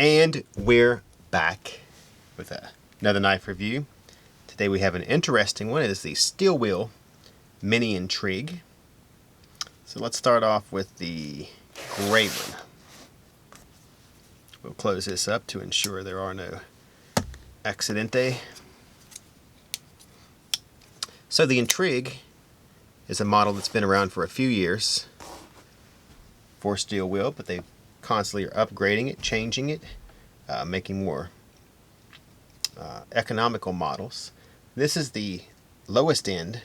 And we're back with another knife review. Today we have an interesting one. It is the Steel Wheel Mini Intrigue. So let's start off with the gray one. We'll close this up to ensure there are no accidente. So the Intrigue is a model that's been around for a few years for steel wheel, but they constantly are upgrading it, changing it, making more economical models. This is the lowest end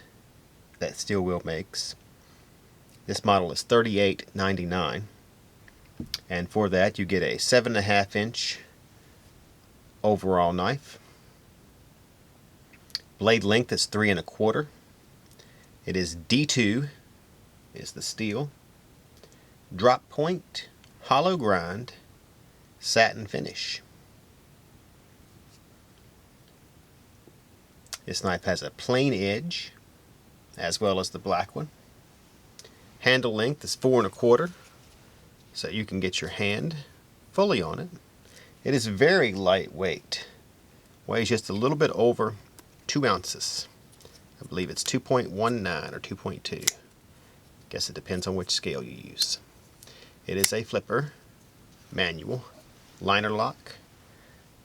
that steel wheel makes. This model is $38.99, and for that you get a 7.5 inch overall knife. Blade length is 3 1/4. It is D2 is the steel. Drop point, hollow grind, satin finish. This knife has a plain edge as well as the black one. Handle length is 4 1/4, so you can get your hand fully on it. It is very lightweight. Weighs just a little bit over 2 ounces. I believe it's 2.19 or 2.2. Guess it depends on which scale you use. It is a flipper, manual, Linerlock.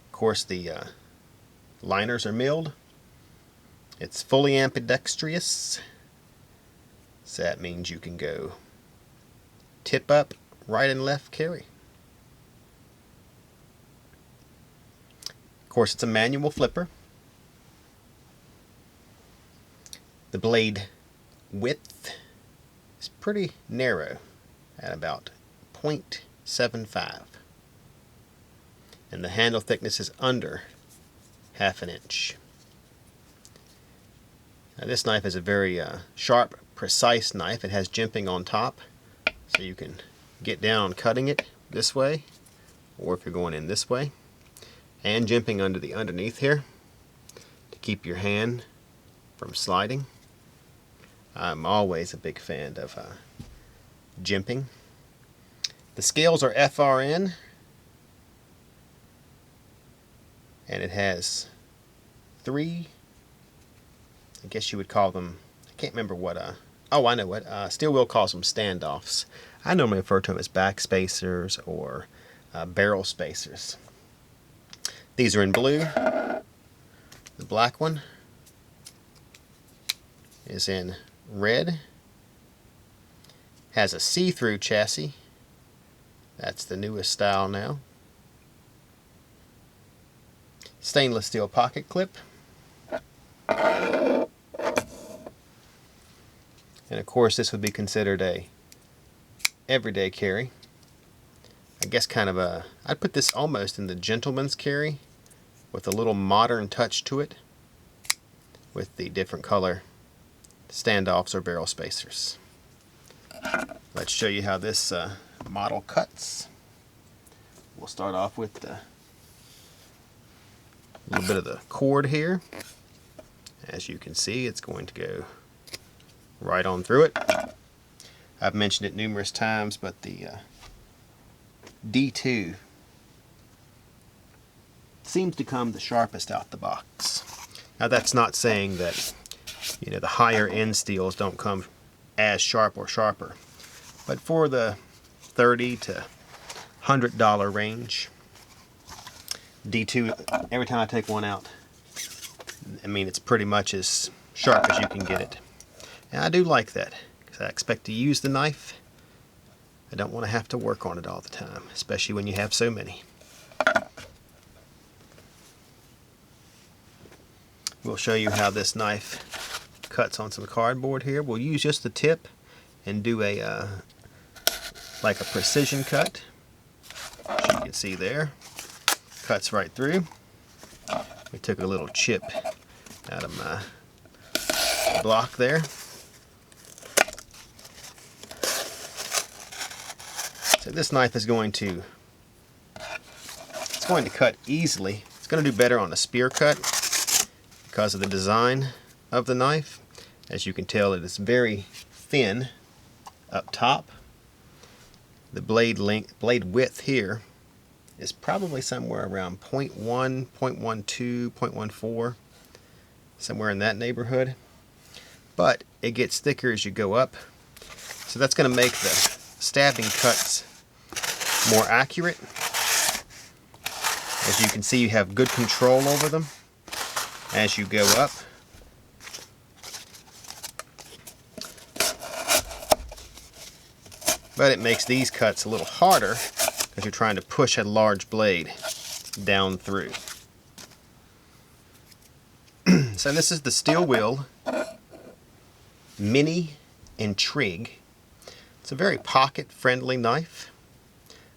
Of course, the liners are milled. It's fully ambidextrous, so that means you can go tip up, right and left carry. Of course, it's a manual flipper. The blade width is pretty narrow at about 0.75, and the handle thickness is under 1/2 inch. Now this knife is a very sharp, precise knife. It has jimping on top, so you can get down on cutting it this way, or if you're going in this way, and jimping under the underneath here to keep your hand from sliding. I'm always a big fan of jimping. The scales are FRN, and it has 3, I guess you would call them, I can't remember what, oh I know what, Steel Wheel calls them standoffs. I normally refer to them as back spacers or barrel spacers. These are in blue. The black one is in red. Has a see-through chassis. That's the newest style now. Stainless steel pocket clip. And of course this would be considered a everyday carry. I guess kind of a, I'd put this almost in the gentleman's carry with a little modern touch to it with the different color standoffs or barrel spacers. Let's show you how this model cuts. We'll start off with a little bit of the cord here. As you can see, it's going to go right on through it. I've mentioned it numerous times, but the D2 seems to come the sharpest out the box. Now that's not saying that, you know, the higher end steels don't come as sharp or sharper, but for the $30 to $100 range, D2, every time I take one out, I mean, it's pretty much as sharp as you can get it. And I do like that, because I expect to use the knife. I don't want to have to work on it all the time, especially when you have so many. We'll show you how this knife cuts on some cardboard here. We'll use just the tip and do a like a precision cut, which you can see there. Cuts right through. We took a little chip out of my block there. So this knife is going to cut easily. It's going to do better on a spear cut because of the design of the knife. As you can tell, it is very thin up top. The blade width here is probably somewhere around 0.1, 0.12, 0.14, somewhere in that neighborhood. But it gets thicker as you go up. So that's going to make the stabbing cuts more accurate. As you can see, you have good control over them as you go up. But it makes these cuts a little harder because you're trying to push a large blade down through. So this is the steel wheel mini Intrigue. It's a very pocket-friendly knife.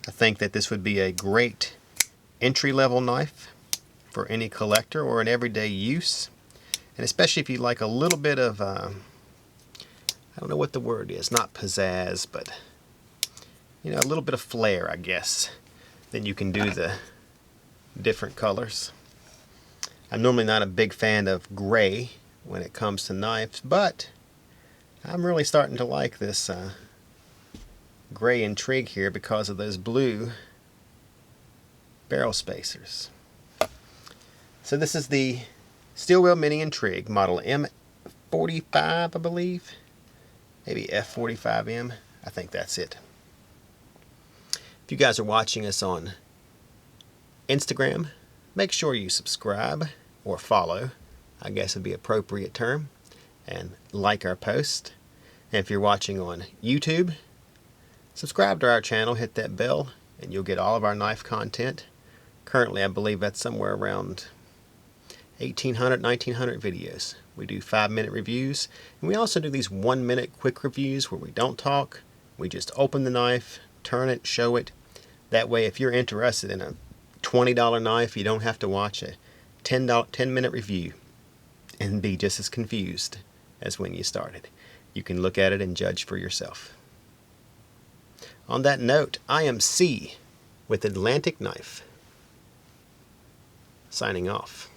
I think that this would be a great entry-level knife for any collector or an everyday use. And especially if you like a little bit of, I don't know what the word is, not pizzazz, but you know, a little bit of flair, I guess. Then you can do the different colors. I'm normally not a big fan of gray when it comes to knives, but I'm really starting to like this gray Intrigue here because of those blue barrel spacers. So this is the steel wheel mini Intrigue, model M45, I believe. Maybe F45M. I think that's it. If you guys are watching us on Instagram, make sure you subscribe or follow, I guess would be an appropriate term, and like our post. And if you're watching on YouTube, subscribe to our channel, hit that bell, and you'll get all of our knife content. Currently, I believe that's somewhere around 1,800, 1,900 videos. We do 5-minute reviews, and we also do these 1-minute quick reviews where we don't talk. We just open the knife, turn it, show it. That way, if you're interested in a $20 knife, you don't have to watch a 10-minute review and be just as confused as when you started. You can look at it and judge for yourself. On that note, I am C with Atlantic Knife, signing off.